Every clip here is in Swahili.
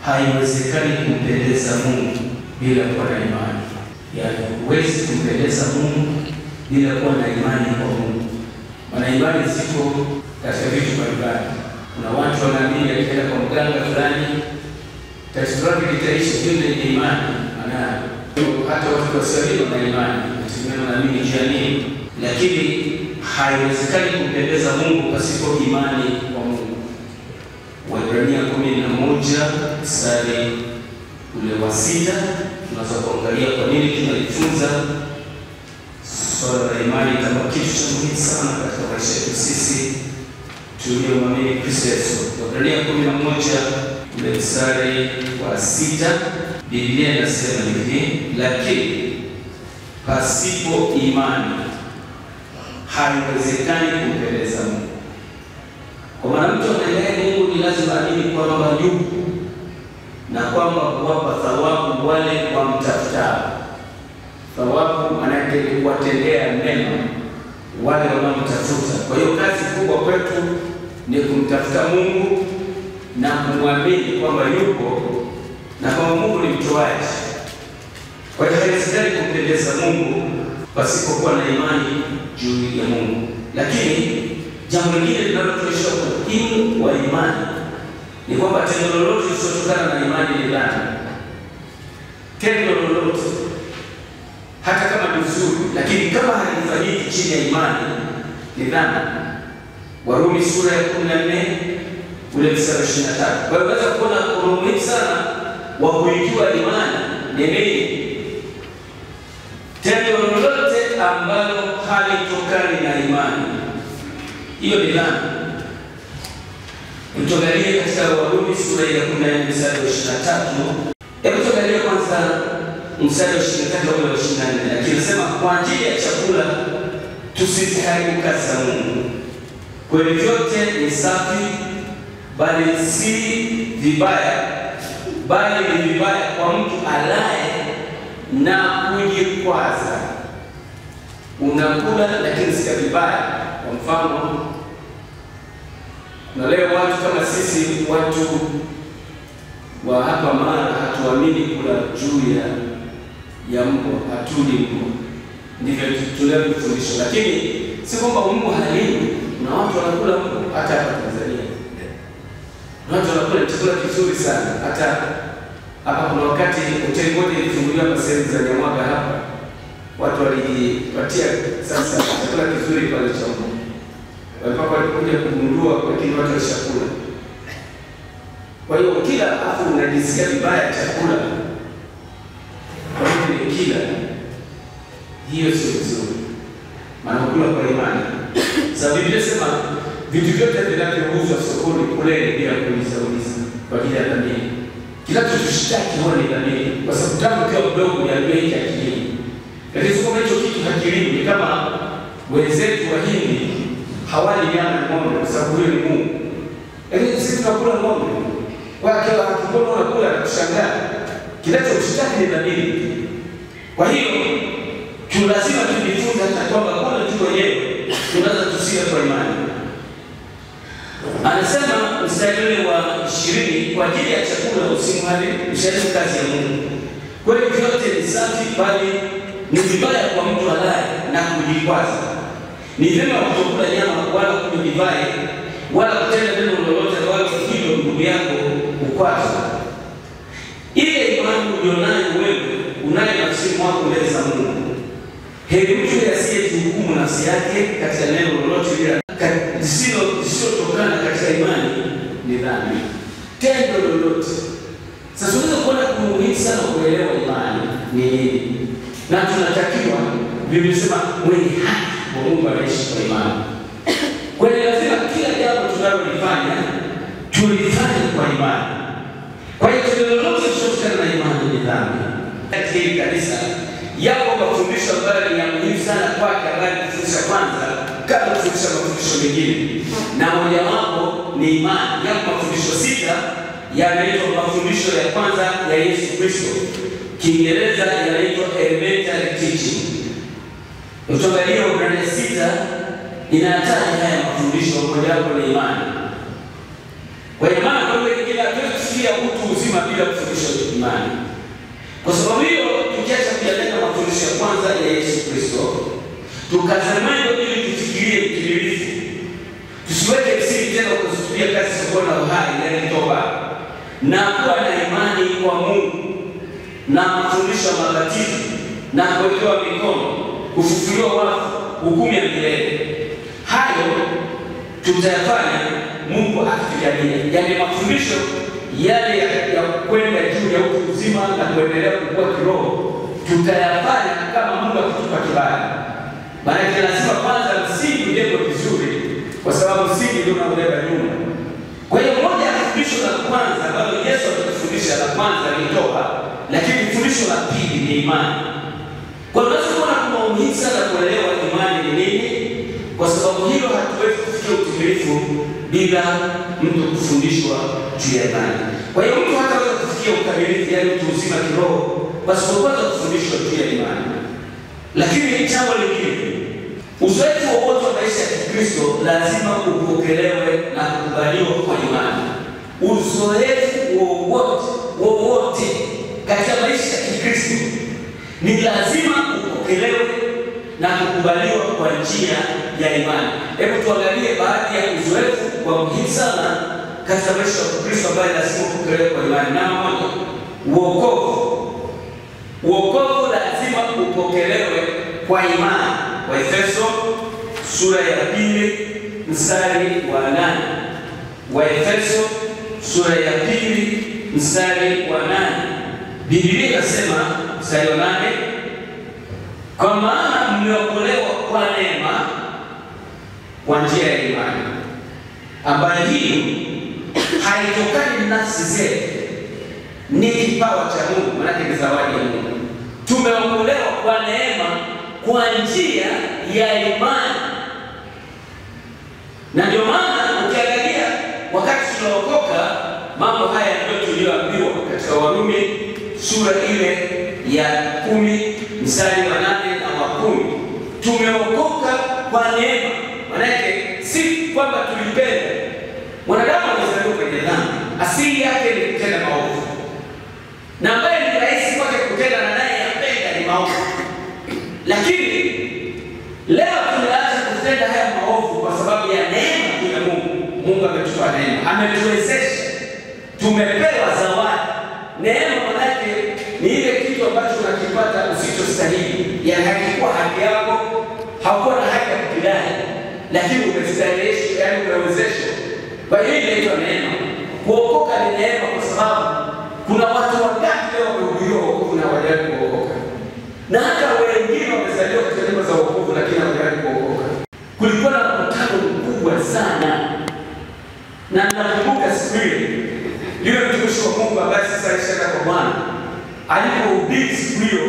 haiwezekani kumpendeza Mungu bila kuwa na imani. Yaani huwezi kumpendeza Mungu bila kuwa na imani kwa Mungu. Maana imani ziko katika vitu mbalimbali. Kuna watu wanaamini akienda kwa mganga fulani tatizo lake litaisha, hiyo ni imani. Maana hata watu wasioamini wana imani, wanaamini jamii, lakini haiwezekani kumpendeza Mungu pasipo imani kwa Mungu. Waebrania 11 mstari ule wa 6 tunaweza kuangalia kwa nini tunajifunza swala la imani kama kitu cha muhimu sana katika maisha yetu sisi tuliomwamini Kristo Yesu. Waebrania 11 ule mstari wa 6 Biblia inasema hivi: lakini pasipo imani haiwezekani kumpendeza Mungu. Kwa maana mtu anayeamini Mungu ni lazima aamini kwamba yupo na kwamba huwapa thawabu wale wamtafutao. Thawabu maana kuwatendea mema wale wanaomtafuta. Kwa hiyo kazi kubwa kwetu ni kumtafuta Mungu na kumwamini kwamba yupo na kwamba Mungu ni mtoaji. Kwa hiyo haiwezekani kumpendeza Mungu pasipokuwa na imani juu ya Mungu. Lakini jambo lingine linalotuonyesha umuhimu wa imani ni kwamba tendo lolote lisilotokana na imani ni dhambi. Tendo lolote hata kama ni zuri, lakini kama halifanyiki chini ya imani ni dhambi. Warumi sura ya 14 ule mstari wa 23. Kwa hiyo unaweza kuona umuhimu sana wa kuijua imani ni nini. Tendo lolote ambalo halitokani na imani, hiyo ni dhambi. Tuangalie katika Warumi sura ya 14 mstari wa 23. Hebu tuangalie kwanza mstari wa 23 au 24. Lakini nasema kwa ajili ya chakula tusiziharibu kazi za Mungu. Kweli vyote ni safi, bali si vibaya, bali ni vibaya kwa mtu alaye na kujikwaza. Unakula lakini si vibaya. Kwa mfano, na leo watu kama sisi, watu wa hapa Mara hatuamini kula juu ya mbwa, hatuli mbwa. Ndivyo tunavyofundishwa. Lakini si kwamba mbwa halini. Kuna watu wanakula mbwa hata hapa Tanzania. Watu wanakula chakula kizuri sana. Hata hapa kuna wakati hoteli moja ilifunguliwa hapa sehemu za Nyamwaga hapa. Watu walipatia sasa chakula kizuri pale cha mbwa. Walipaka walikuja kugundua kwa kile watu washakula. Kwa hiyo kila afu unajisikia vibaya chakula. Kwa hiyo ni kila. Hiyo sio vizuri. Maana kula kwa imani. Sababu Biblia inasema vitu vyote vinavyouzwa sokoni kule bila kuuliza kwa ajili ya dhamiri. Kila tutushtaki huwa ni dhamiri. Kwa sababu tangu kwa mdogo ya bei ya kilimo. Lakini kama hicho kitu hakilimi, ni kama wenzetu wa Hindi hawali nyama ya ng'ombe kwa sababu huyo ni Mungu. Lakini sisi tunakula ng'ombe. Kwa hiyo akipona unakula na kushangaa. Kinachomshtaki ni dhamiri. Kwa hiyo lazima tujifunze hata kwamba kuna kitu wenyewe tunaweza tusile kwa imani. Anasema mstari wa 20, kwa ajili ya chakula usimharibu kazi ya Mungu. Kwa hiyo vyote ni safi, bali ni vibaya kwa mtu alaye na kujikwaza. Ni vyema kutokula nyama wala kunywa divai wala kutenda neno lolote wala hilo ndugu yako ukwaza. Ile imani ulionayo wewe unayo nafsini mwako mbele za Mungu. Heri mtu asiyehukumu nafsi yake katika neno lolote lisilotokana katika imani ni dhambi. Tendo lolote. Sasa unaweza kuona kumuhimu sana kuelewa imani ni nini. Na tunatakiwa Biblia inasema mwenye haki wa Mungu anaishi kwa imani. Kwa hiyo lazima kila jambo tunalolifanya tulifanye kwa imani. Kwa hiyo tendo lolote lisilotokana na imani ni dhambi. Katika hili kanisa yapo mafundisho ambayo ni ya muhimu sana kwake, ambayo kufundisha kwanza kabla kufundisha mafundisho mengine. Na mojawapo ni imani. Yapo mafundisho 6 yanaitwa mafundisho ya kwanza ya Yesu Kristo. Kiingereza yanaitwa elementary teaching. Ukiangalia Waebrania 6 inataja haya mafundisho mojawapo ni imani. Kwa imani kwa hiyo kila kitu kufikia utu uzima bila kufundishwa imani. Kwa sababu hiyo, tukiacha kuyalenga mafundisho ya kwanza ya Yesu Kristo, tukazamani ili tufikirie utimilifu. Tusiweke msingi tena kuzuia kazi za kuona uhai, yaani toba, na kuwa na imani kwa Mungu, na mafundisho ya mabatizo, na kuwekewa mikono, kufufuliwa wafu, hukumu ya milele. Hayo tutayafanya Mungu akitujaalia. Yaani mafundisho yale ya kwenda juu ya utu uzima na kuendelea kukua kiroho, tutayafanya kama Mungu akitupa kibali. Maana lazima kwanza msingi ujengwe vizuri, kwa sababu msingi ndio unabeba nyumba. Kwa hiyo moja ya fundisho la kwanza ambalo Yesu alitufundisha, la kwanza ni toba, lakini fundisho la pili ni imani. Kwa hiyo tunasema kuna umuhimu sana kuelewa imani ni nini, kwa sababu hilo hatuwezi kufikia utimilifu bila mtu kufundishwa juu ya imani. Kwa hiyo mtu hataweza kufikia ukamilifu, yaani utu uzima kiroho, pasipokuwa kufundishwa juu ya imani. Lakini jambo lingine, uzoefu wowote wa maisha ya Kikristo lazima upokelewe na kukubaliwa kwa imani. Uzoefu wowote katika maisha ya Kikristo ni lazima upokelewe na kukubaliwa kwa njia ya imani. Hebu tuangalie baadhi ya uzoefu wa muhimu sana katika maisha ya Kikristo ambayo lazima upokelewe kwa imani. Namba moja, wokovu. Wokovu lazima upokelewe kwa imani. Waefeso sura ya 2 mstari wa 8. Waefeso sura ya 2 mstari wa 8. Biblia inasema mstari wa 8, kwa maana mmeokolewa kwa neema kwa njia ya imani, ambayo hii haitokani na nafsi zetu, ni kipawa cha Mungu, maana ni zawadi ya Mungu. Tumeokolewa kwa neema kwa njia ya imani. Na ndio maana ukiangalia wakati tunaokoka, mambo haya ndio tuliyoambiwa katika Warumi sura ile ya 10 mstari wa 8 na wa 10. Tumeokoka kwa neema. Maana yake si kwamba tulipenda. Mwanadamu anazaliwa kwenye dhambi, asili yake ni kutenda maovu, na ambaye ni rahisi kwake kutenda na naye yapenda ni maovu. Lakini leo tumeacha kutenda haya maovu kwa sababu ya neema ya Mungu. Mungu ametupa neema, ametuwezesha, tumepewa zawadi. Neema maana yake ni ile kitu ambacho unakipata usichostahili, yaani hakikuwa haki yako, haukuwa na haki ya kukidai, lakini umestahilishwa, yaani umewezeshwa. Kwa hiyo inaitwa neema. Kuokoka ni neema, kwa sababu kuna watu wangapi leo wamehubiriwa wokovu na hawajali kuokoka, na hata wengine wamezaliwa katika neema za wokovu lakini hawajali kuokoka. Kulikuwa na mkutano mkubwa sana, na nakumbuka siku ile yule mtumishi wa Mungu ambaye sasa alishaenda kwa Bwana alipohubiri siku hiyo,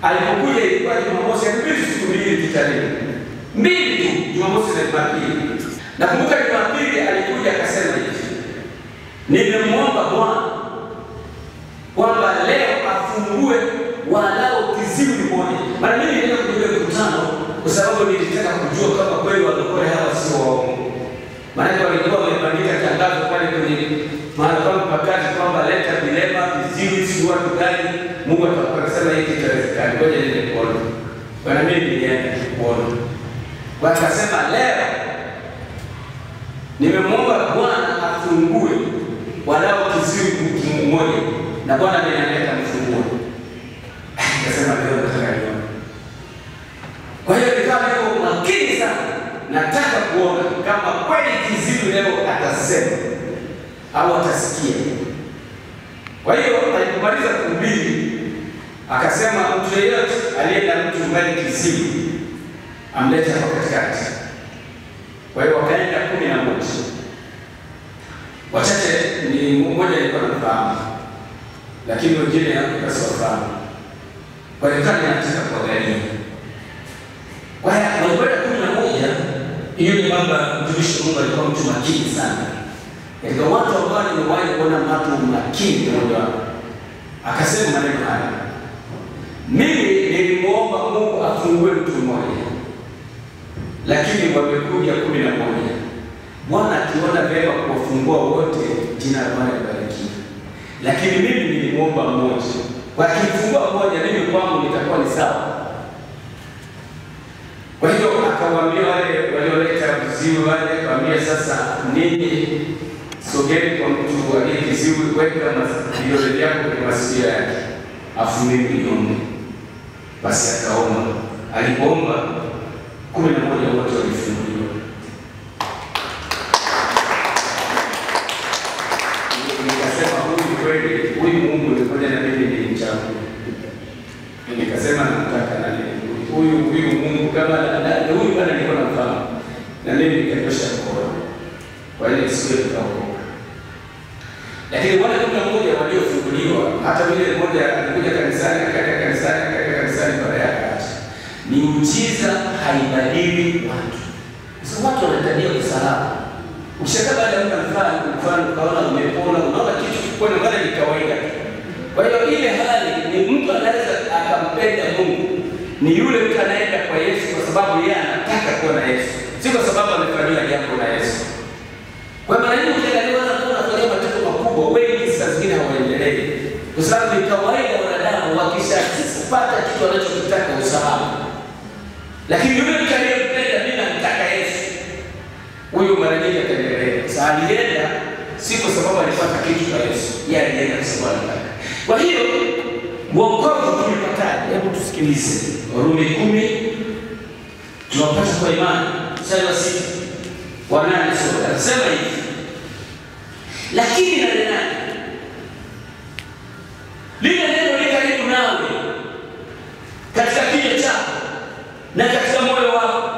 alipokuja ilikuwa Jumamosi, alihubiri siku mbili tarehe mbili tu, Jumamosi na Jumapili. Nakumbuka Jumapili alikuja akasema hivi, nimemwomba Bwana kwamba leo afungue walau kiziwi moja. Mara mimi nilienda kwenye mkutano kwa sababu nilitaka kujua kama kweli walokole hawa sio waongo. Maana walikuwa wamebandika tangazo pale kwenye mahali pa kazi kwamba leta vilema, viziwi, si watu gani, Mungu atakasema hiki kitawezekana. Ngoja niende kuona. Bwana mimi nilienda kuona. Wakasema leo nimemwomba Bwana afungue walau kiziwi mmoja, na Bwana ameniambia mfungue. Nikasema leo nataka nione. Kwa hiyo nikawa niko makini sana, nataka kuona kama kweli kiziwi leo atasema au atasikia. Kwa hiyo alipomaliza kuhubiri akasema mtu yeyote alienda mtu mbali kiziwi amlete hapo katikati. Kwa hiyo wakaenda 11. Wachache ni mmoja alikuwa anafahamu, lakini wengine hawakufahamu. Kwa hiyo kama nataka kuangalia. Kwa hiyo walipoenda 11, hiyo ni kwamba mtumishi wa Mungu alikuwa mtu makini sana. Katika watu ambao nimewahi kuona watu makini mmoja wao, akasema maneno haya, mimi nilimwomba Mungu afungue mtu mmoja, lakini wamekuja 11. Bwana akiona vema kuwafungua wote, jina la Bwana libarikiwe. Lakini mimi nilimuomba mmoja. Kwa kifungua mmoja mimi kwangu nitakuwa ni sawa. Kwa hiyo akawaambia wale walioleta viziwi wale, akamwambia sasa nini, sogeni kwa mtu aliyekiziwi, weka vidole vyako kwenye masikio yake, afu mimi niombe. Basi akaomba. Alipoomba 11 wote walifunguliwa. Nikasema huyu kweli, huyu Mungu nilikuja na mimi nilimchagua. Nikasema nataka na huyu Mungu kama huyu bwana niko na mfano. Na mimi nikanyosha mkono. Kwa hiyo siku nikaokoka. Lakini wale 11 waliofunguliwa, hata yule mmoja alikuja kanisani, akaja kanisani baada ya kati. Miujiza haibadili watu. Sasa watu wanatabia kusahau. Ukishaka baada ya mfano ukaona umepona, unaona kitu kiko na maana ni kawaida. Kwa hiyo ile hali ni mtu anaweza akampenda Mungu. Ni yule mtu anaenda kwa Yesu kwa sababu yeye anataka kuwa na Yesu. Si kwa sababu amefanyia jambo na Yesu. Kwa maana hiyo ukiangalia watu wanafanya matendo makubwa, wengi saa zingine hawaendelei. Kwa sababu ni kawaida wanadamu wakishapata kitu wanachokitaka usahau. Lakini yule mtu aliyempenda mimi nataka Yesu, huyo mara nyingi ataendelea. Sasa alienda si kwa sababu alipata kitu kwa Yesu, yeye alienda kwa sababu anataka. Kwa hiyo wokovu tulipataje? Hebu tusikilize. Warumi 10 tunapata kwa imani. Mstari wa 6. Wanani sura sema hivi. Lakini na nani? Lile neno liko karibu nawe. Katika kinywa chako na katika moyo wako.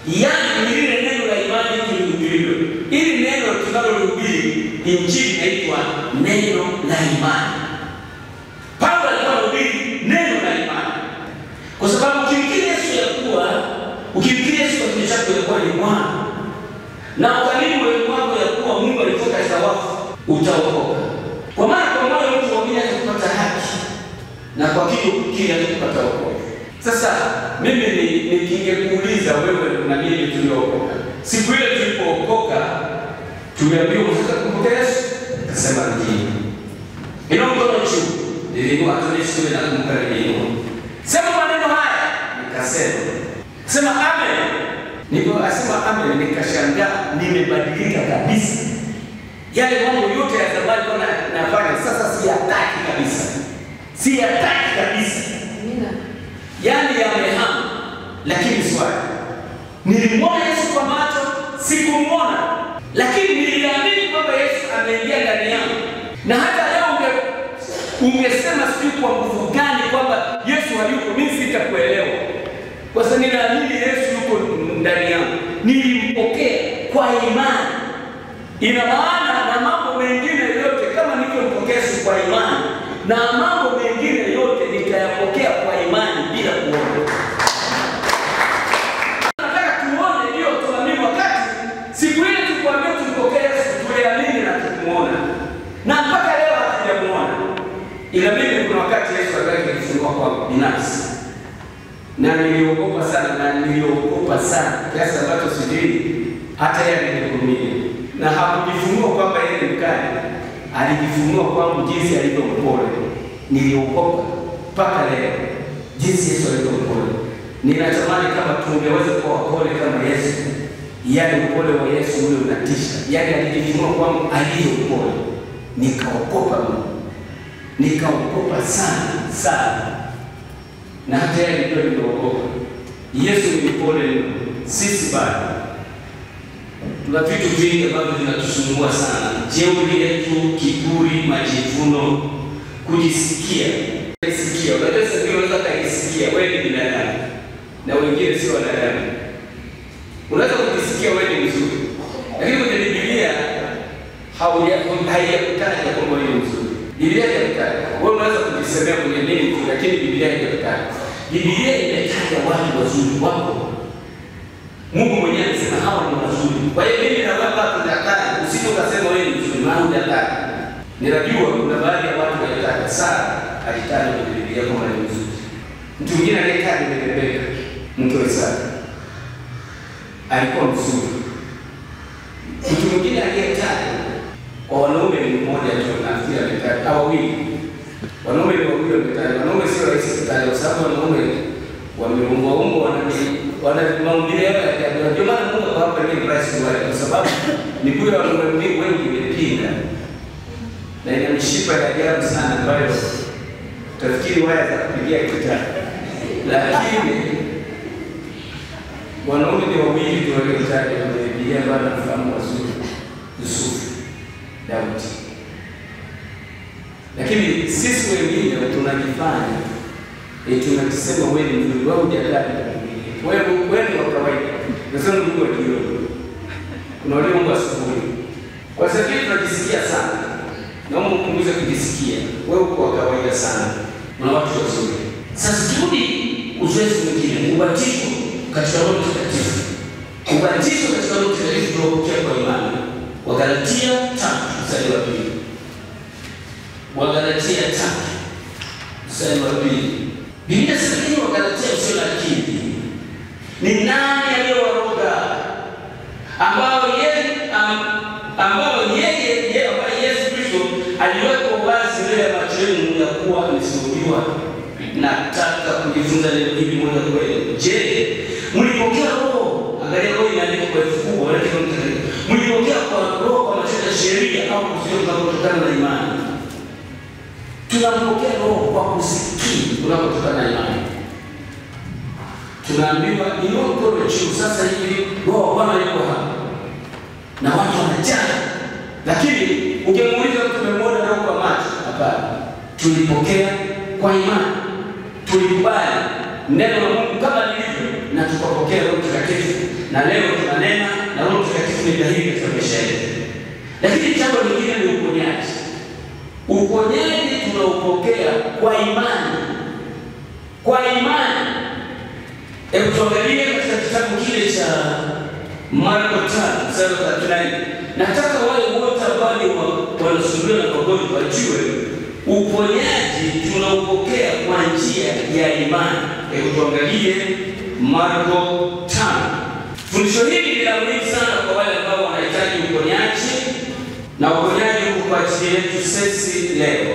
Yaani lile neno la imani tulihubiriwa. Ili neno tunalohubiri injili inaitwa neno la imani. Paulo alikuwa anahubiri neno la imani. Kwa sababu ukimkiri Yesu kwa kinywa chako ya kuwa ni Bwana, na ukarimu moyo wako ya kuwa Mungu alitoka katika wafu, utaokoka. Kwa maana kwa moyo mtu mwamini atakupata haki, na kwa kinywa kukiri atakupata wokovu. Sasa mimi nikingekuuliza wewe na mimi tuliokoka, siku ile tulipookoka tumeambiwa unataka kumpokea Yesu? Akasema ndiyo. Ina mkono juu. Nilikuwa tunisiwe na kumkaribia. Sema maneno haya. Nikasema. Sema amen. Niliposema amen nikashangaa nimebadilika kabisa. Yale mambo yote ya zamani kwa nafanya sasa siyataki kabisa. Siyataki kabisa. Yaani yamehama. Lakini swali. Nilimwona Yesu kwa macho, sikumuona. Lakini niliamini kwamba Yesu ameingia ndani yangu. Na hata leo ungesema sijui kwa nguvu gani kwamba Yesu hayuko, mimi sitakuelewa. Kwa sababu ninaamini Yesu yuko ndani yangu. Nilimpokea kwa imani. Ina maana na mambo mengine yote kama nilivyompokea Yesu kwa imani, na mambo mengine yote nitayapokea kwa imani bila kuona. Nataka tuone ndio tuamini wakati siku ile tulipoambia tumpokea Yesu tuliamini na tukumuona. Na mpaka leo hatujamuona. Ila mimi kuna wakati Yesu alikuwa kwa binafsi. Na niliogopa sana kiasi ambacho sijui hata yeye anihurumia. Na hakujifunua kwamba yeye ni mkali, alijifunua kwamba jinsi alivyo mpole. Niliogopa mpaka leo jinsi Yesu alivyo mpole. Ninatamani kama tungeweza kuwa wapole kama Yesu. Yaani upole wa Yesu ule unatisha. Yaani alijifunua kwamba alivyo mpole. Nikaogopa sana. Na hata yeye ndio niliogopa. Yesu ni mpole, sisi bado tuna vitu vingi ambavyo vinatusumbua sana. Jeuri yetu, kiburi, majivuno, kujisikia. Unaweza kuweza kujisikia wewe ni binadamu na wengine sio wanadamu. Unaweza kujisikia wewe ni mzuri. Lakini kwenye Biblia haijakutaja kwamba wewe ni mzuri. Biblia haijataja. Wewe unaweza kujisemea kwenye nini tu, lakini Biblia haijataja. Biblia imetaja watu wazuri wako. Mungu mwenyewe anasema hawa ni wazuri. Kwa hiyo mimi na wewe hapa tunataka usije ukasema wewe ni mzuri maana hujataka. Ninajua kuna baadhi ya watu wanataka sana alitaja kwenye Biblia kama ni mzuri. Mtu mwingine aliyetaja ni Rebeka, mke wa Isaka. Alikuwa mzuri. Mtu mwingine aliyetaja kwa wanaume ni mmoja tu, nafikiri ametaja au wawili. Wanaume ni wawili wametaja. Wanaume sio rahisi kutaja kwa sababu wanaume wameumbwa wana maumbile yao ya ajabu. Ndio maana Mungu hapa ni Christ wale, kwa sababu ni kwa wanaume wengi wamepinda na ina mishipa ya ajabu sana ambayo tafikiri waya za kupigia gitaa. Lakini wanaume ni wawili tu waliotaja kwenye Biblia ambao wanafahamu wazuri: Yusufu, Daudi. Lakini sisi wengine tunajifanya tunasema wewe ni mzuri, wewe hujataja. Wewe ni wa kawaida. Nasema ndugu wa kiroho. Kuna wale Mungu asubuhi. Kwa sababu tunajisikia sana. Naomba upunguze kujisikia. Wewe uko wa kawaida sana. Kuna watu wazuri. Sasa kirudi uzoefu mwingine, ubatizo katika Roho Mtakatifu. Ubatizo katika Roho Mtakatifu tunapokea kwa imani. Wagalatia 3:2. Wagalatia 3:2. Biblia inasema Wagalatia usio na akili. Ni nani aliyewaroga ambao yeye ambaye Yesu Kristo aliweka wazi mbele ya macho yenu ya kuwa amesulubiwa? Nataka kujifunza neno hili moja kweli. Je, mlipokea Roho? Angalia Roho inaandikwa kwa herufi kubwa, wala kama mtakatifu. Mlipokea kwa Roho kwa matendo ya sheria au kutokana na imani? Tunapokea Roho kwa kusikia tunapotokana na imani. Tunaambiwa inua mkono juu sasa hivi Roho wa Bwana yuko hapa. Na watu wanajaa. Lakini ukimuuliza mtu umemwona Roho kwa macho? Hapana. Tulipokea kwa imani. Tulikubali neno la Mungu kama lilivyo na tukapokea Roho Mtakatifu. Na leo tunanena na Roho Mtakatifu ni dhahiri katika maisha yetu. Lakini jambo lingine ni uponyaji. Uponyaji tunaupokea kwa imani. Kwa imani. Hebu tuangalie katika kitabu kile cha Marko 5:39. Nataka wale wote ambao wanasumbuliwa na magonjwa wajue uponyaji tunaupokea kwa njia ya imani. Hebu tuangalie Marko 5. Fundisho hili ni la muhimu sana kwa wale ambao wanahitaji uponyaji, na uponyaji uko kwa ajili yetu sisi leo.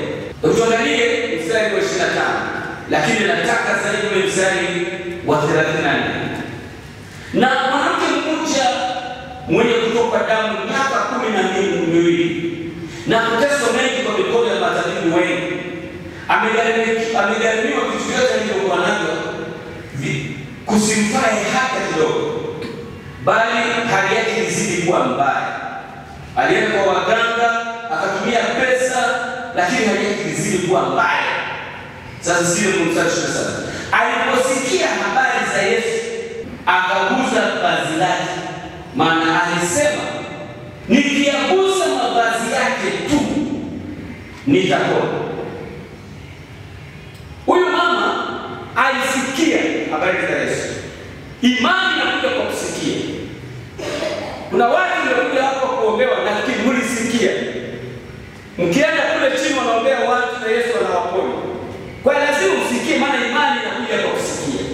Hebu tuangalie mstari wa 25. Lakini nataka zaidi ule mstari wa 34. Na mwanamke mmoja mwenye kutoka damu miaka 12 na kuteswa mengi kwa mikono ya matabibu wengi, amegharimiwa vitu vyote alivyokuwa navyo, kusimfae hata kidogo, bali hali yake ilizidi kuwa mbaya. Alienda kwa waganga, akatumia pesa, lakini hali yake ilizidi kuwa mbaya. Sasa sio kumsalisha sana. Aliposikia habari za Yesu, akagusa vazi lake, maana alisema nikiagusa mavazi yake tu nitapona. Huyu mama alisikia habari za Yesu. Imani inakuja kwa kusikia. Kuna watu wanakuja hapa kuombewa na mlisikia. Mkienda kule chini wanaombea watu na Yesu anawaponya. Kwa lazima usikie, maana imani inakuja kwa kusikia.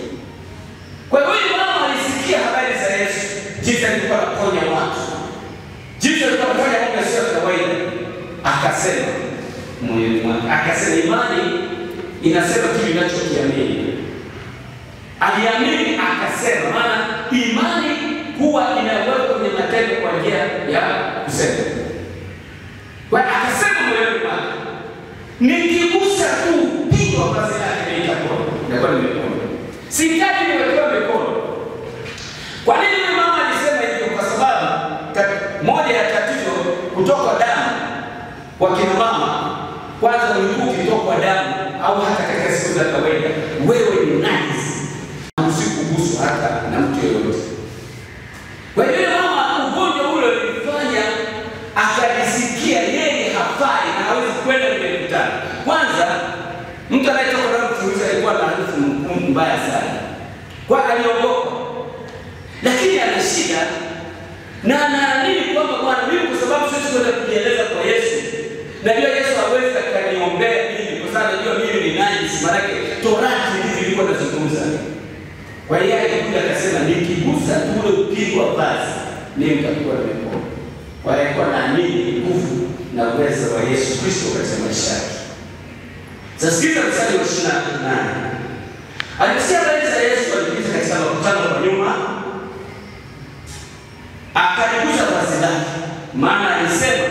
Kwa hiyo mama alisikia habari za Yesu, jinsi alikuwa anaponya watu, jinsi alikuwa anafanya mambo yasiyo kawaida. Akasema moyoni mwake, akasema imani inasema kitu inachokiamini. Aliamini akasema, maana imani huwa inawekwa kwenye matendo kwa njia ya kusema. Kwa akasema moyoni mwake, nikigusa tu pigo vazi lake nitapona. Ndio nimepona. Sitaki niwekewe mikono. Kwa nini mama alisema hivyo? Kwa sababu moja ya tatizo kutoka damu kwa kina mama, kwanza miguu kutoka damu au hata katika siku za kawaida, wewe ni najisi. Usikuguswe hata na mtu yeyote. Kwa hiyo mama ugonjwa ule ulifanya akajisikia yeye hafai na hawezi kwenda kwenye mkutano. Kwanza mtu anayetoka damu kuuliza alikuwa na harufu mbaya sana. Kwa aliogopa. Lakini ana shida na anaamini kwamba Bwana, mimi kwa sababu siwezi kwenda kujieleza kwa Yesu, najua Yesu hawezi akaniombea mimi kwa sababu najua mimi ni najisi, maana Torati hizi zilikuwa zinazungumza. Kwa hiyo alikuja akasema nikigusa ule upigo wa vazi mimi nitakuwa nimepona. Kwa hiyo alikuwa anaamini nguvu na uwezo wa Yesu Kristo katika maisha yake. Sasa sikiliza mstari wa 28. Alisikia habari za Yesu alipita katika makutano kwa nyuma, akaligusa vazi lake, maana alisema,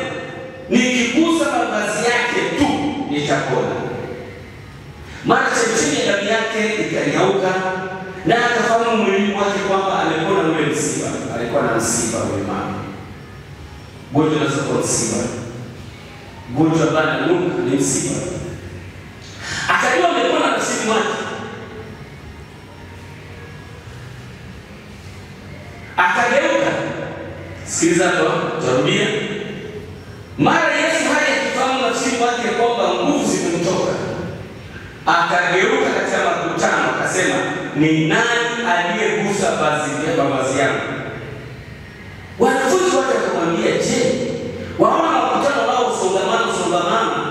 nikigusa mavazi yake tu nitapona. Mara chemchemi ya damu yake ikanyauka, na akafahamu mwilini wake kwamba amepona ule msiba. Alikuwa na msiba ule mama. Gonjwa unaweza kuwa msiba. Gonjwa bana nuka ni msiba. Akajua amepona nafsini mwake. Akageuka. Sikiliza hapo, tarudia. Mara Yesu haya akifahamu nafsini mwake kwamba nguvu zimemtoka, akageuka katika makutano akasema, ni nani aliyegusa vazi yangu? Wanafunzi wake wakamwambia, je, waona makutano wao songamano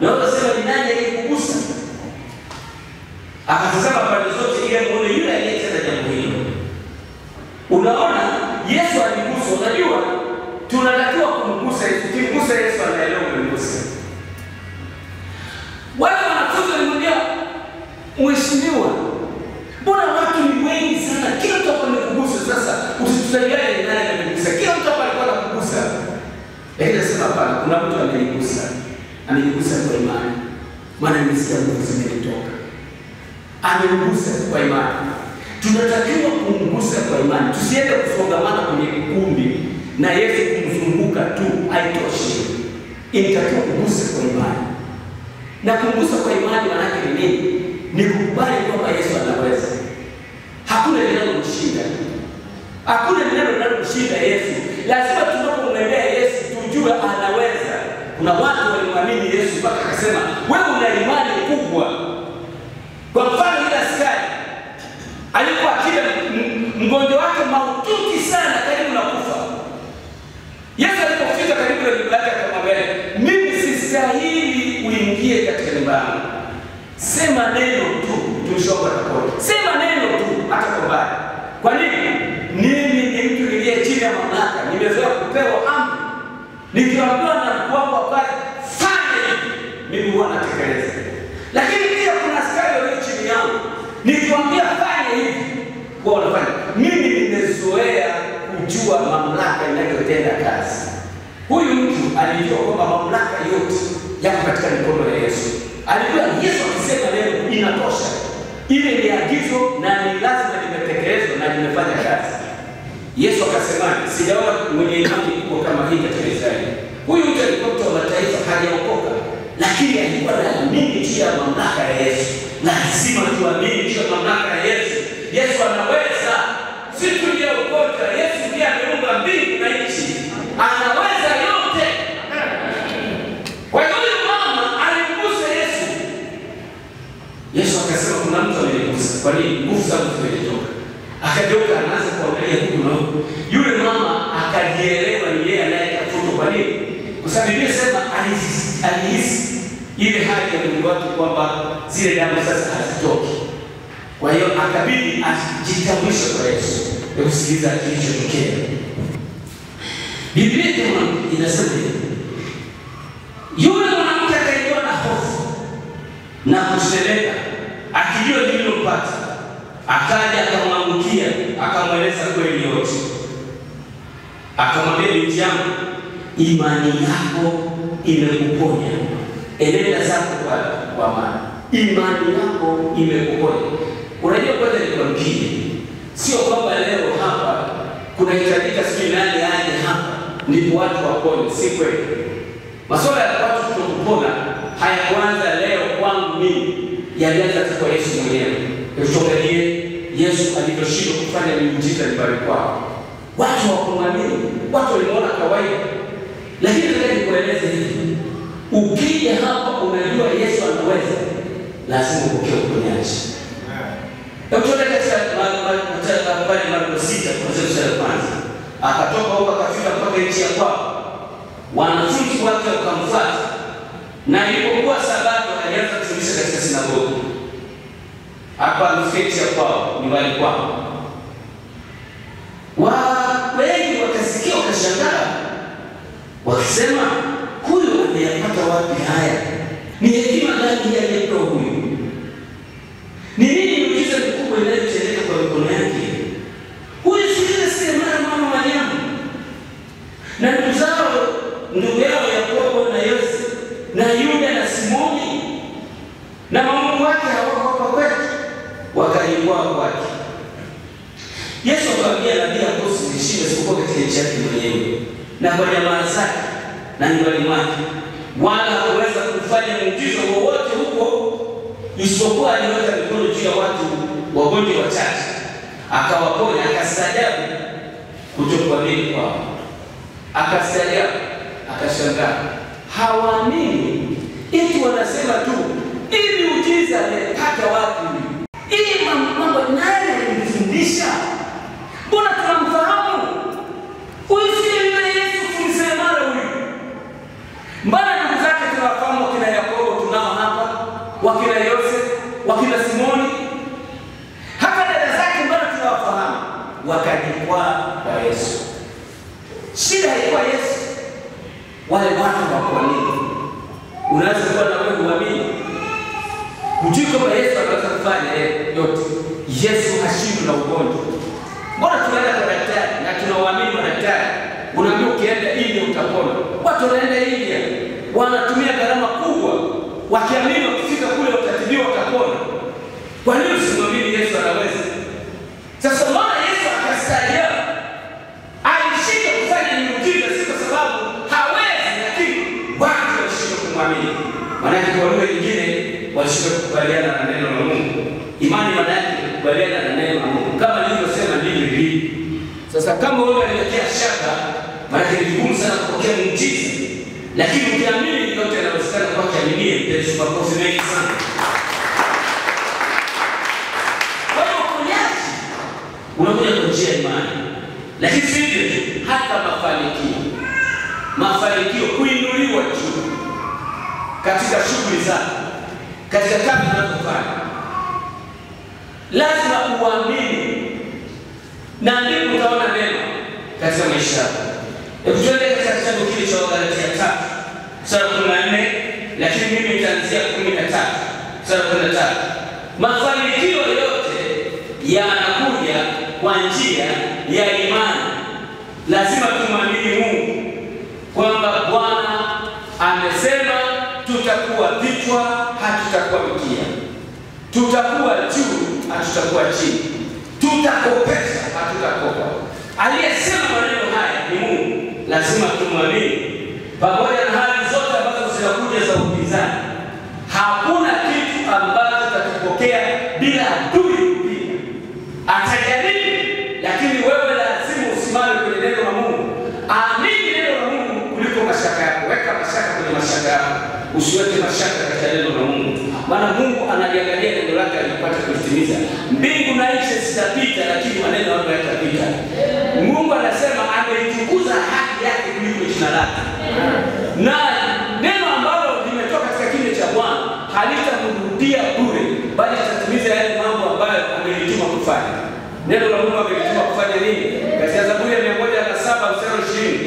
na wakasema ni nani aliyekugusa? Akatazama pande zote ili muone yule aliyetenda jambo hilo. Unaona, Yesu aligusa. Unajua tunatakiwa kumgusa Yesu. Kumgusa Yesu anaelewa kumgusa. Wale wanafunzi walimwambia, mheshimiwa, mbona watu ni wengi sana, kila mtu hapa amekugusa, sasa usitutanganye ni nani amekugusa? Kila mtu hapa alikuwa anakugusa. Lakini nasema hapana, kuna mtu amenigusa. Amenigusa kwa imani. Maana nimesikia nguvu zimenitoka. Amenigusa kwa imani. Tunatakiwa kumgusa kwa imani. Tusiende kusongamana kwenye kumbi na Yesu kumzunguka tu, haitoshi. Inatakiwa kugusa kwa imani. Na kumgusa kwa imani maana yake ni nini? Ni kukubali kwamba Yesu anaweza. Hakuna linalomshinda. Hakuna linalomshinda Yesu. Lazima tunapomwendea Yesu tujue anaweza. Kuna watu walimwamini Yesu mpaka akasema, wewe una imani kubwa. Kwa mfano yule askari alikuwa akija mgonjwa wake mahututi sana, karibu na kufa. Yesu alipofika karibu na nyumba yake akamwambia, mimi sistahili uingie katika nyumba yangu. Sema neno tu, tumshomba tapona. Sema neno tu, hata kwa mbali. Kwa nini? Mimi ni mtu niliye chini ya mamlaka, nimezoea kupewa amri. Nikiambiwa na mkuu wangu pale, fanya hivi, mimi huwa natekeleza. Lakini pia kuna askari walio chini yangu, nikiwaambia fanya hivi, huwa wanafanya. Mimi nimezoea kujua mamlaka inayotenda kazi. Huyu mtu alijua kwamba mamlaka yote yako katika mikono ya Yesu. Alijua Yesu akisema neno inatosha. Ile ni agizo na ni lazima limetekelezwa na limefanya kazi. Yesu akasema, sijaona mwenye imani kubwa kama hii katika Israeli. Huyu mtu alikuwa mtu wa mataifa, hajaokoka, lakini alikuwa anaamini juu ya mamlaka ya Yesu. Lazima tuamini juu ya mamlaka ya Yesu. Yesu anaweza. Si tu ndiye ukoka, Yesu ndiye ameumba mbingu na nchi. Anaweza yote. Kwa hiyo huyu mama alimgusa Yesu. Yesu akasema, kuna mtu ameligusa. Kwa nini? Nguvu zangu zimetoka. Akageuka anaanza kuangalia huku na huku. Yule mama akajielewa ni yeye anayetafuta. Kwa nini? Kwa sababu Biblia inasema alihisi ile hali ya mwili wake kwamba zile damu sasa hazitoki. Kwa hiyo akabidi ajitambulishe kwa Yesu. Hebu sikiliza kilichotokea. Biblia inasema hivi. Yule mwanamke akaingiwa na hofu na kutetemeka, akijua lililompata. Akaja akamwangukia, akamweleza kweli yote. Akamwambia, binti yangu, imani yako imekuponya. Enenda zako kwa amani. Imani yako imekuponya. Unajua kwanza nikwambie, sio kwamba leo hapa kuna hitajika sisi nani aje hapa ndipo watu wapone. Si kweli. Masuala ya watu kutopona hayakuanza leo kwangu mimi, yalianza kwa Yesu mwenyewe. Tuangalie Yesu alivyoshindwa kufanya miujiza nyumbani kwao. Watu hawakumwamini, watu waliona kawaida. Lakini nataka nikueleze hivi. Ukija hapa unajua Yesu anaweza, lazima upokee uponyaji. Tunaona katika Marko 6 kuanzia mstari wa kwanza. Akatoka huko akafika mpaka nchi ya kwao. Wanafunzi wake wakamfuata. Na ilipokuwa Sabato alianza kufundisha katika sinagogi. Hapa msikiti ya kwao, nyumbani kwao. Wengi wakasikia wakashangaa. wakisema, huyu ameyapata wapi haya? Ni hekima gani aliyepewa huyu? Ni nini miujiza mikubwa inayotendeka kwa mikono yake? Huyu si yule seremala mama Mariamu na ndugu zao, ndugu yao Yakobo na Yose na Yuda na Simoni, na mama wake hawako hapa kwetu? Wakaibwa kwake. Yesu akamwambia nabii Aposi zishinde sipokuwa katika nchi yake mwenyewe na kwa jamaa zake na nyumbani mwake, wala haweza kufanya muujiza wowote huko isipokuwa aliweka mikono juu ya watu wagonjwa wachache akawaponya. Akastaajabu kutokuamini kwao, akastaajabu, akashangaa. Hawaamini, eti wanasema tu ili muujiza amepata wapi? Ili mambo nani alimfundisha? Mbona tunamfahamu? Huyu si yule Yesu mseremala huyu. Mbona ndugu zake tunawafahamu, wakina Yakobo tunao hapa, wakina Yose, wakina Simoni, hata dada zake mbona tunawafahamu? Wakajikwaa kwa Yesu. Shida haikuwa Yesu, wale watu hawakuamini. Unaweza kuwa na wewe uamini, hujui kwamba Yesu anaweza kufanya yote. Yesu hashindwi na ugonjwa. Mbona tunaenda kwa daktari na tunawaamini madaktari? Unaambia ukienda India utapona. Watu wanaenda India, wanatumia gharama kubwa, wakiamini wakifika kule watatibiwa watapona. Kwa nini usimwamini Yesu anaweza? Sasa maana Yesu akastaajabu, alishinda kufanya miujiza si kwa sababu hawezi, lakini watu walishinda kumwamini. Maana kwa lugha nyingine walishinda kukubaliana na neno la Mungu. Imani maana yake kukubaliana na neno la Mungu. Kama nilivyosema ndivyo hivi. Sasa kama wewe unaletea shaka, maana ni vigumu sana kupokea muujiza. Lakini ukiamini yote yanawezekana kwa kiaminie, ndio makofi mengi sana. Kwa hiyo uponyaji unakuja kwa njia ya imani. Lakini sivyo hata mafanikio kuinuliwa juu katika shughuli zako, katika kazi unazofanya, lazima uamini, na ndipo utaona neno katika maisha yako. Hebu tuende katika kitabu kile cha Wagalatia 3:14, lakini mimi nitaanzia 13:13. Mafanikio yote yanakuja kwa njia ya imani. Lazima tumwamini Mungu kwamba Bwana amesema tutakuwa vichwa, hatutakuwa mkia. Tutakuwa juu, hatutakuwa chini. Tutakopesha, hatutakopa. Aliyesema maneno haya ni Mungu. Lazima tumwamini. Pamoja na hali zote ambazo zinakuja za upinzani, hakuna kitu ambacho tutakipokea bila adui kupinga. Atajaribu, lakini wewe lazima usimame kwenye neno la Mungu. Amini neno la Mungu kuliko mashaka yako. Weka mashaka kwenye mashaka yako, usiweke mashaka katika neno la Mungu. Maana Mungu analiangalia neno lake alipata kutimiza. Mbingu na nchi zitapita, lakini maneno yake hayatapita. Mungu anasema ameitukuza haki yake kuliko jina lake. Na neno ambalo limetoka katika kinywa cha Bwana halitamrudia bure, bali litatimiza yale mambo ambayo amelituma kufanya. Neno la Mungu amelituma kufanya nini? Katika Zaburi ya 107:20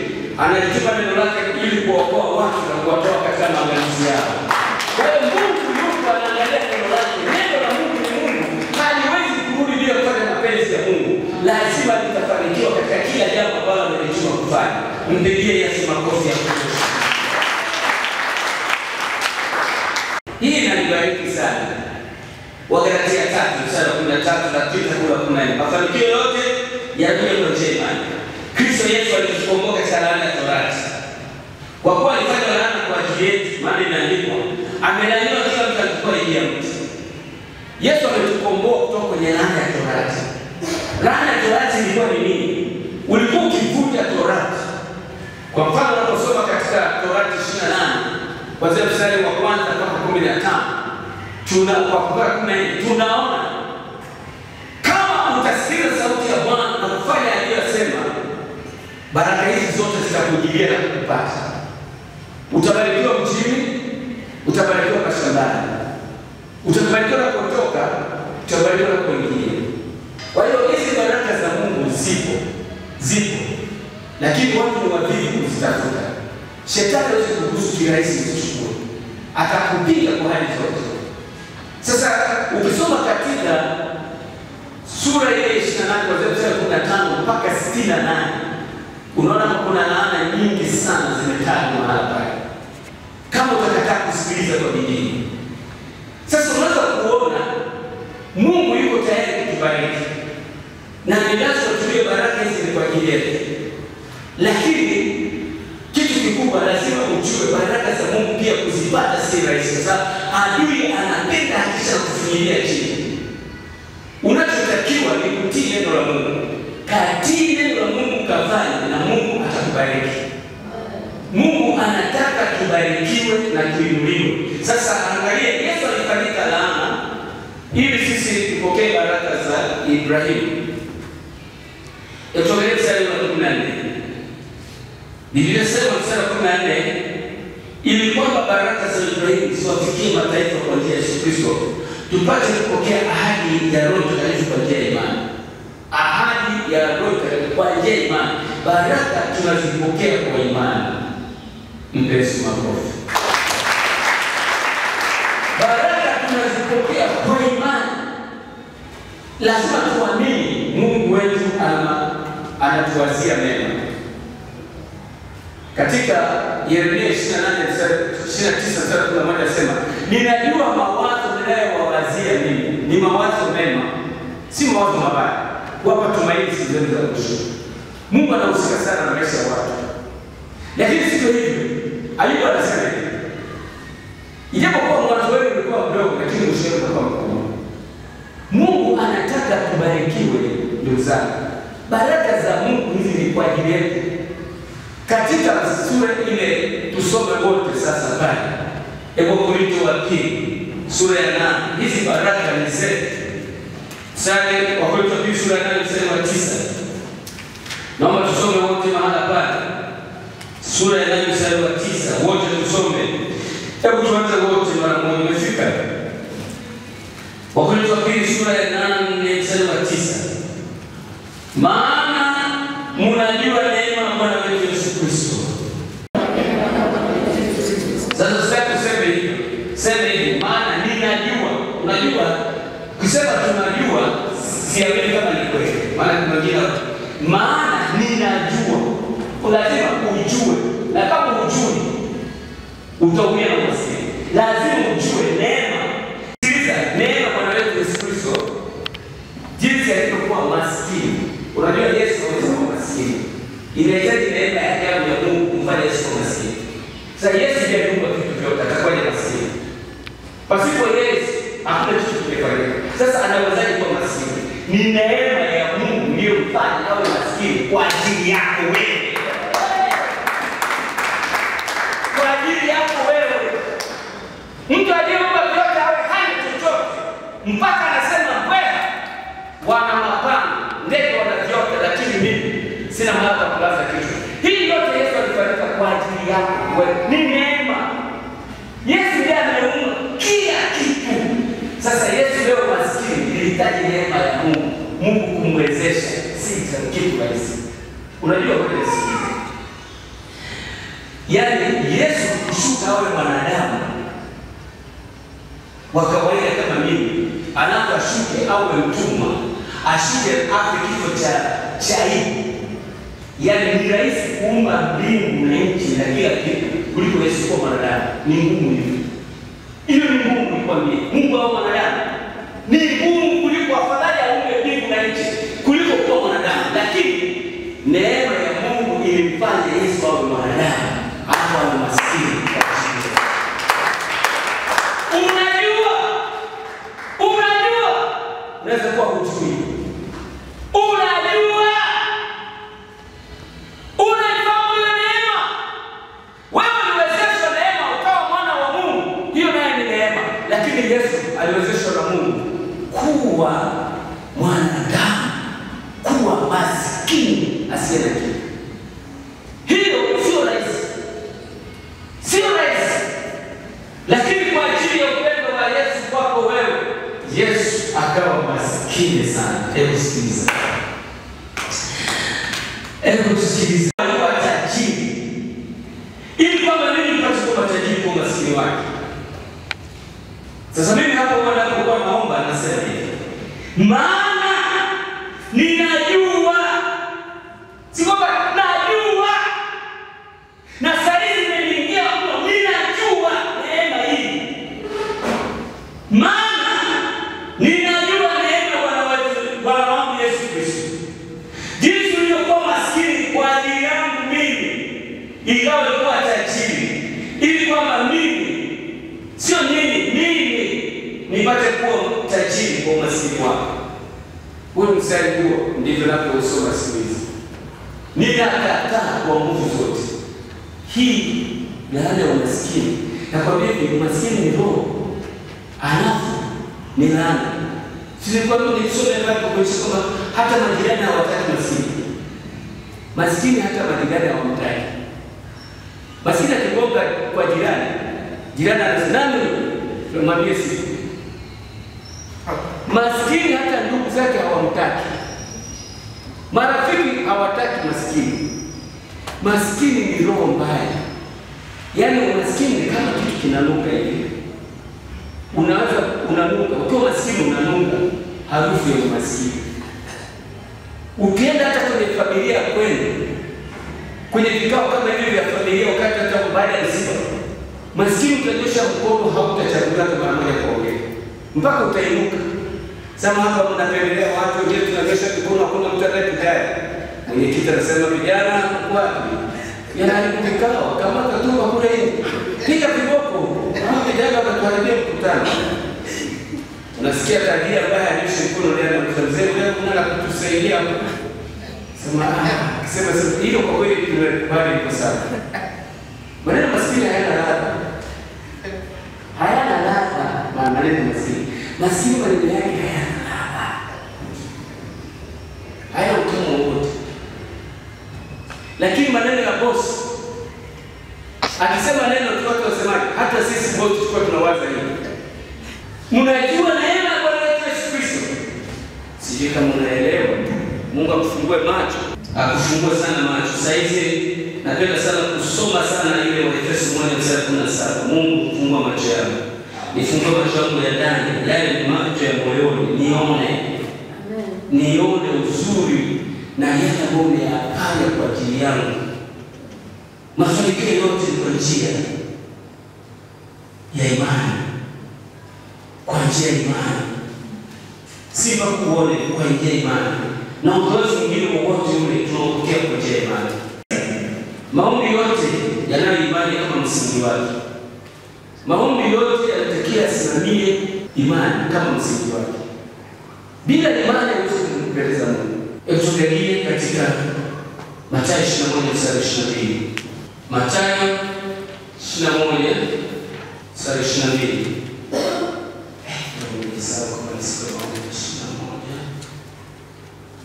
analituma neno lake ili kuokoa watu na kuwatoa katika maangamizi yao. Kwa hiyo Mungu yuko anaangalia neno lake. Neno la Mungu ni Mungu, haliwezi kurudi bila kufanya mapenzi ya Mungu. Lazima litafanikiwa katika kila jambo ambalo amelituma kufanya. Mpigie Yesu makofi ya kutosha. Hii inanibariki sana. Wagalatia 3:13-14. Mafanikio yote yanakuja kwa njia ya imani. Kristo Yesu alitukomboa katika laana ya Torati. Kwa kuwa alifanya laana kwa ajili yetu, maana inaandikwa, amelaaniwa kila mtu alikuwa juu ya mti. Yesu ametukomboa kutoka kwenye laana ya Torati. Laana ya Torati ilikuwa ni nini? Ulikuwa ukivunja Torati. Kwa mfano unaposoma katika Torati 28 kuanzia mstari wa 1 mpaka 15, tunaona kama utasikiza sauti ya Bwana na kufanya aliyosema, baraka hizi zote zitakujilia na kukupata. Utabarikiwa mjini, utabarikiwa mashambani, utabarikiwa na kutoka, utabarikiwa na kuingia. Kwa hiyo hizi baraka za Mungu zipo, lakini watu ni wavivu kuzitafuta. Shetani hawezi kukuruhusu kirahisi usichukue. Atakupiga kwa hali zote. Sasa ukisoma katika sura ile 28 kuanzia 15 mpaka 68, unaona kuna laana nyingi sana zimetajwa mahali pale. Kama utakataa kusikiliza kwa bidii. Sasa unaweza kuona Mungu yuko tayari kutubariki. Na ni lazima tujue baraka hizi ni kwa ajili yetu. Lakini kitu kikubwa lazima ujue baraka za Mungu pia kuzipata si rahisi. Sasa adui anapenda hakisha kufinyilia chini. Unachotakiwa ni kutii neno la Mungu. Katii neno la Mungu kafanya na Mungu atakubariki. Mungu anataka tubarikiwe na tuinuliwe. Sasa angalia, Yesu alifanyika laana ili sisi tupokee baraka za Ibrahimu. Tuangalie mstari wa 14. Biblia inasema mstari wa 14, ili kwamba baraka za Ibrahimu ziwafikie mataifa kwa njia ya Yesu Kristo, tupate kupokea ahadi ya Roho Mtakatifu kwa njia ya imani. Ahadi ya Roho Mtakatifu kwa njia ya imani. Baraka tunazipokea kwa imani. Mpenzi makofi. Baraka tunazipokea kwa imani. Lazima tuamini Mungu wetu anatuwazia mema. Katika Yeremia 29:11 anasema, ninajua mawazo ninayowawazia mimi ni mawazo mema, si mawazo mabaya, kuwapa tumaini siku zenu za mwisho. Mungu anahusika sana na maisha ya watu. Lakini sio hivyo. Ayubu anasema hivi, ijapokuwa mwanzo wenu ulikuwa mdogo, lakini mwisho wenu utakuwa mkubwa. Mungu anataka tubarikiwe ndugu zangu. Baraka za Mungu hizi ni kwa ajili yetu. Katika sura ile tusome wote sasa pale. Wakorintho wa pili sura ya 8. Hizi baraka ni zetu. Sasa Wakorintho wa pili sura ya 8 mstari wa 9. Naomba tusome wote mahala pale. Sura ya 8 mstari wa 9. Wote tusome. Hebu tuanze wote mara moja. Umefika? Wakorintho wa pili sura ya 8 mstari wa 9. Maana mnajua neema ya Bwana wetu Yesu Kristo. Sasa tuseme hivi. Sema hivi, maana ninajua. Unajua, kusema tunajua siamini kama ni kweli. Maana kuna wengine, maana ninajua. Lazima ujue. Na kama hujui utaumia na maskini. Lazima ujue neema. Sikiliza, neema Bwana wetu Yesu Kristo jinsi alivyokuwa maskini. Unajua Yesu alikuwa maskini. Inahitaji neema ya ajabu ya Mungu kumfanya Yesu kuwa maskini. Sasa Yesu ndiye aliumba vitu vyote, atakuwa ni maskini. Pasipo Yesu hakuna kitu kimefanyika. Sasa anawezaje kuwa maskini? Ni neema ya Mungu ndiyo mfanya awe maskini kwa ajili yako wewe. Kwa ajili yako wewe. Mtu aliyeumba vyote awe hana chochote. Mpaka anasema mbweha wana mapana, ndege wana vyote, lakini mimi sina mahali pa kulaza kichwa. Hii yote Yesu alifanyika kwa ajili yako wewe. Ni neema. Yesu ndiye ameumba kila kitu. Sasa Yesu leo maskini ilihitaji neema ya Mungu. Mungu kumwezesha si kitu rahisi. Unajua kwa nini? Yaani Yesu kushuka awe mwanadamu wa kawaida kama mimi, anapashuke awe mtumwa, ashuke afe kifo cha aibu. Yaani ni rahisi kuumba mbingu na nchi na kila kitu kuliko Yesu kuwa mwanadamu. Ni ngumu hivi. Hiyo ni ngumu nikwambie. Mungu awe mwanadamu ni ngumu kuliko, afadhali aumbe mbingu na nchi kuliko kuwa mwanadamu. Lakini neema ya Mungu ilimfanya Yesu awe mwanadamu, hapo awe maskini. Unaweza kuwa hujui. Unajua. Unafahamu ile neema. Wewe uliwezeshwa neema ukawa mwana wa Mungu. Hiyo nayo ni neema. Lakini Yesu aliwezeshwa na Mungu kuwa mwanadamu, kuwa maskini asiye na kitu. Hiyo sio rahisi. Sio rahisi. Lakini kwa ajili ya upendo wa Yesu kwako wewe, Yesu akawa maskini sana. Hebu sikiliza. Hebu tusikilize. Alikuwa tajiri. Ili Sasa mimi hapo wanapokuwa naomba nasema hivi, maana ninajua, si kwamba najua na sasa nimeingia huko, ninajua neema hii, maana ninajua neema Bwana wangu Yesu Kristo, jinsi ulivyokuwa maskini kwa ajili yangu mimi, ingawa ulikuwa tajiri, ili kwamba mimi, sio mimi nipate kuwa tajiri kwa umaskini wako. Huo mstari huo ndivyo ninavyosoma siku hizi. Ninakataa kwa nguvu zote hii laana ya umaskini. Nakwambia hivi, umaskini ni roho, alafu ni laana. Sisi kwa nini nisome hapo kwa kwamba hata majirani hawataki maskini. Maskini hata majirani hawamtaki. Maskini akigonga kwa jirani anasema mwambie si. Maskini hata ndugu zake hawamtaki. Marafiki hawataki maskini. Maskini ni roho mbaya. Yaani umaskini ni kama kitu kinanuka hivi. Unanuka. Ukiwa maskini unanuka harufu ya umaskini. Ukienda hata kwenye familia kwenu, kwenye vikao kama hivi vya familia, wakati hata baada ya msiba, maskini utanyosha mkono, hautachagua kama mmoja kwa ongea mpaka utainuka. Sasa hapa mnapendelea watu wengine tunanyosha mkono, hakuna mtu atakayetayari. Mwenyekiti anasema vijana wapi? Yana vikao kama katuba kule hivi. Piga viboko. Hao vijana watatuharibia mkutano. Unasikia tabia mbaya nyosha mkono leo na mzee leo kuna kutusaidia. Sema hilo kwa kweli tumekubali kwa sana. Maneno maskini hayana ladha. Hayana ladha, maneno maskini. Maskini maneno yake hayana ladha. Hayana utamu wote. Lakini maneno ya boss akisema neno tu watu wasemaje? Hata sisi boss tulikuwa tunawaza hivi. Mnajua neema ya Bwana Yesu Kristo. Sijui kama unaelewa. Mungu akufungue macho. Akufungue sana macho. Sasa hivi napenda sana kusoma sana ile Waefeso 1:17. Mungu kufungua macho yangu. Nifungue macho yangu ya ndani, yale macho ya moyoni, nione uzuri na yale ambayo umeyafanya kwa ajili yangu. Mafanikio yote ni kwa njia ya imani. Kwa njia ya imani. Si kwa kuone, kwa njia ya imani. Na uzoefu mwingine wowote ule tunaopokea kwa njia ya imani. Maombi yote yanayo imani kama msingi wake. Maombi yote yanatakiwa yasimamie imani kama msingi wake. Bila imani huwezi kumpendeza Mungu. Tuangalie katika Mathayo 21:22. Mathayo 21:22.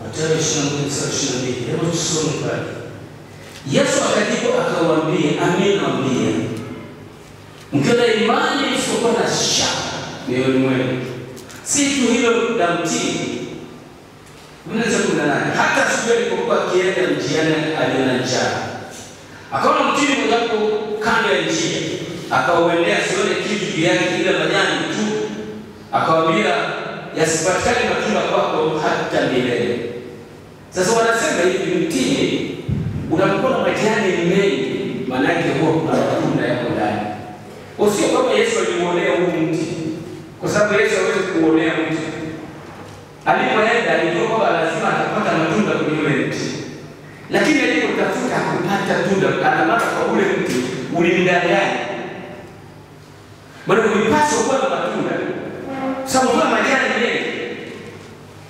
Mathayo 21:22. Hebu tusome pale. Yesu akajibu akawaambia, amin nawaambia, mkiwa na imani isiyokuwa na shaka mioyoni mwenu, si tu hilo la mtini. Mnaweza kunana hata siku alipokuwa akienda mjiani aliona njaa. Akaona mtini mmoja kando ya njia, akauendea sione kitu juu yake ila majani tu. Akawaambia, yasipatikane matunda kwako hata milele. Sasa wanasema hivi, mtini unapokuwa na majani mengi, maana yake huwa kuna matunda yako ndani. Usio kama Yesu alimuonea huu mti, kwa sababu Yesu hawezi kuonea mti. Alipoenda alijua kwamba lazima atapata matunda kwenye ule mti. Lakini alipotafuta kupata tunda, anamata kwa ule mti ulimdanganya. Maana ulipaswa kuwa na matunda. Sababu kuna majani mengi.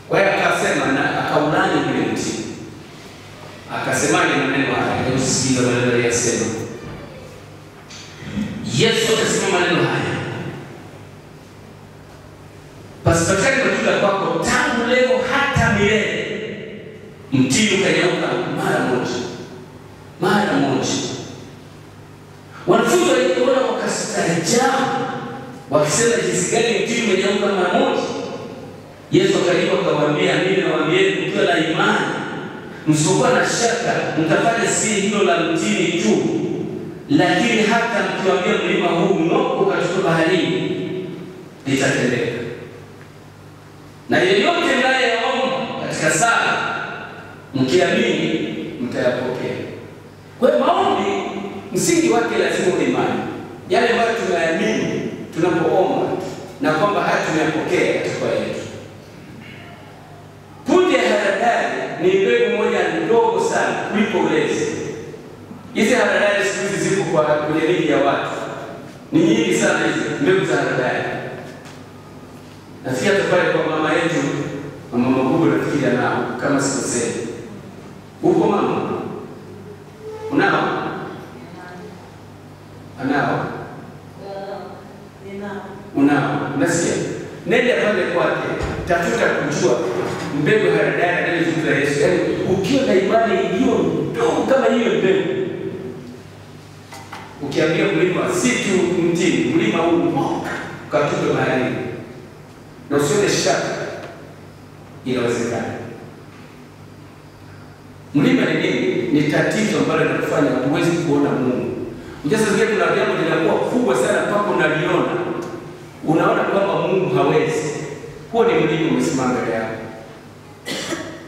Kwa hiyo akasema na akaulani ule mti. Akasemaje maneno haya? Hebu sikiliza maneno aliyosema. Yesu akasema maneno haya, pasipatikane matunda kwako tangu leo hata milele. Mti ukanyauka mara moja. Wanafunzi walipoona wakastaajabu, wakisema jinsi gani mti umenyauka mara moja. Yesu akaribu akawaambia, mimi nawaambia mkiwa na imani, msipokuwa na shaka, mtafanya si hilo la mtini tu, lakini hata mkiwaambia mlima huu ng'oka katika baharini, litatendeka. Na yeyote mnayeomba katika sala mkiamini mtayapokea. Kwa hiyo maombi msingi wake lazima uwe imani. Yale ambayo tunaamini tunapoomba na kwamba haya tunayapokea katika yetu. Punje ya haradali ni mbegu moja ndogo sana kuliko ulezi. Hizi haradali siku hizi ziko kwa kwenye miji ya watu. Ni nyingi sana hizi mbegu za haradali. Nafikiri hata pale kwa mama yetu, mama mkubwa nafikiri anao kama sikosei. Uko mama? Unao? Anao? Unao? Unasikia? Nenda pale kwake, tafuta kujua mbegu ya haradali anayozungumza Yesu. Yaani ukiwa na imani hiyo ndogo kama hiyo mbegu, ukiambia mlima si tu mtini, mlima huu katupe mahali na usione shaka, inawezekana. Mlima ni nini? Ni tatizo ambalo linakufanya huwezi kuona Mungu. Unajua sasa kuna jambo linakuwa kubwa sana mpaka unaliona. Unaona kwamba Mungu hawezi. Huo ni mlima umesimama mbele yako.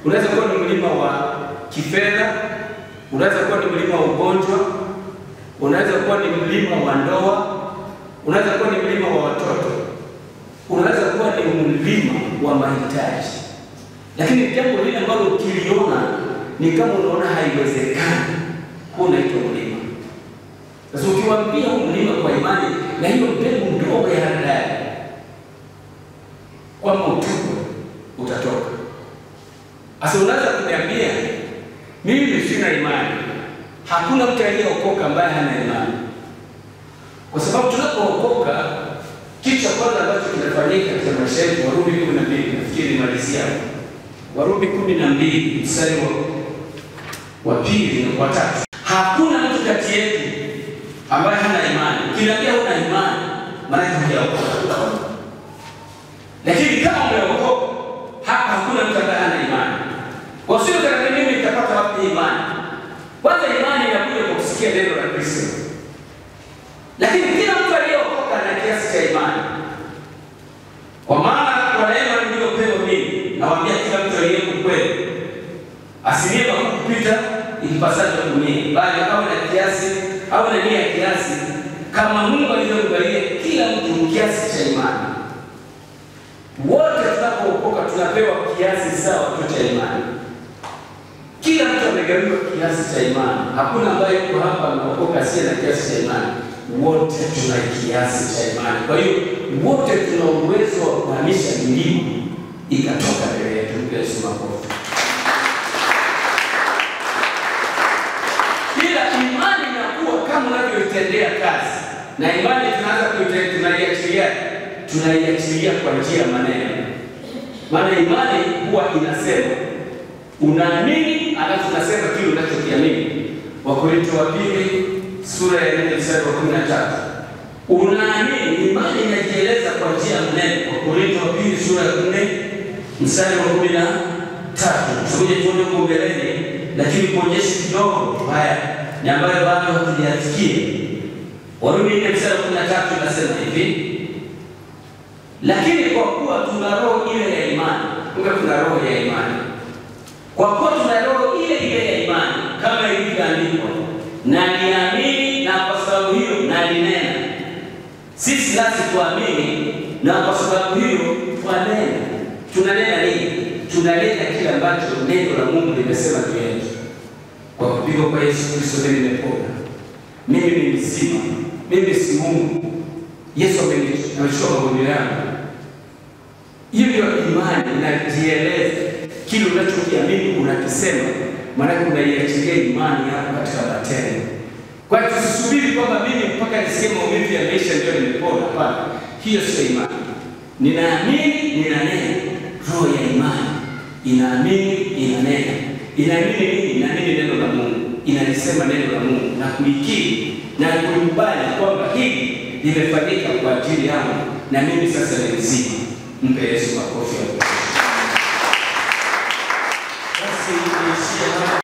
Unaweza kuwa ni mlima wa kifedha, unaweza kuwa ni mlima wa ugonjwa, unaweza kuwa ni mlima wa ndoa, unaweza kuwa ni mlima wa watoto, unaweza kuwa ni mlima wa mahitaji. Lakini jambo lile ambalo ukiliona ni kama unaona haiwezekani, huo unaitwa mlima. Sasa ukiwaambia huu mlima kwa imani na hiyo mbegu ndogo ya haradali kwamba utupe, utatoka. Sasa unaweza kuniambia mimi sina imani. Hakuna mtu aliyeokoka ambaye hana imani. Kwa sababu tunapookoka, kitu cha kwanza ambacho kinafanyika katika maisha yetu, Warumi 12, nafikiri malizia. Warumi 12 mstari wa 2 na 3. Hakuna mtu kati yetu ambaye hana imani. Kila una imani, maana hujaokoka. Lakini kama umeokoka, hakuna mtu ambaye hana imani. Kwa sio kama mimi nitapata wapi imani? Kwanza imani inakuja kwa kusikia neno la Kristo. Lakini kila mtu aliyeokoka ana kiasi cha imani. Kwa maana kwa neema niliyopewa mimi, nawaambia kila mtu aliyeko kweli, asilie kwa kupita ikipasavyo dunia, bali awe na kiasi, awe na nia ya kiasi kama Mungu alivyomgaia kila mtu kiasi cha imani. Wote tunapookoka tunapewa kiasi sawa tu cha imani. Kila mtu amegawiwa kiasi cha imani. Hakuna ambaye yuko hapa anaokoka asiye na kiasi cha imani. Wote tuna kiasi cha imani. Kwa hiyo wote tuna uwezo wa kuhamisha milima ikatoka mbele yetu. Yesu makofi. Kila imani inakuwa kama unavyoitendea kazi. Na imani tunaanza tunaiachilia kwa njia ya maneno. Maana imani huwa inasema unaamini, alafu unasema kile unachokiamini. Wakorintho wa 2 sura ya 4 mstari wa 13. Unaamini, imani inajieleza kwa njia ya maneno. Wakorintho wa 2 sura ya 4 mstari wa 13. Tuje tuone kwa mbeleni, lakini kuonyesha kidogo haya ni ambayo bado hatujafikia. Warumi 4 mstari wa 13 inasema hivi: lakini kwa kuwa tuna roho ile ya imani, tuna roho ya imani. Kwa kuwa tuna roho ile ile ya imani, kama ilivyoandikwa, na niamini na kwa sababu hiyo na ninena. Sisi nasi tuamini na kwa sababu hiyo twanena. Tunanena nini? Tunanena kile ambacho neno la Mungu limesema juu yetu. Kwa kupigwa kwa Yesu Kristo mimi nimepona. Mimi ni mzima. Mimi si Mungu. Yesu amenichukua magonjwa yangu. Hiyo imani inajieleza kile unachokiamini unakisema, maana unaiachilia imani yako katika matendo. Kwa hiyo tusisubiri kwamba mimi mpaka nisikie maumivu ya maisha ndio nimepona. Hapana, hiyo sio imani. Ninaamini, ninanena. Roho ya imani inaamini, inanena. Inaamini nini? Inaamini neno la Mungu. Inalisema neno la Mungu na kulikiri na kulikubali kwamba hili limefanyika kwa ajili yangu na mimi sasa ni mzima. Mpe Yesu makofi. Basi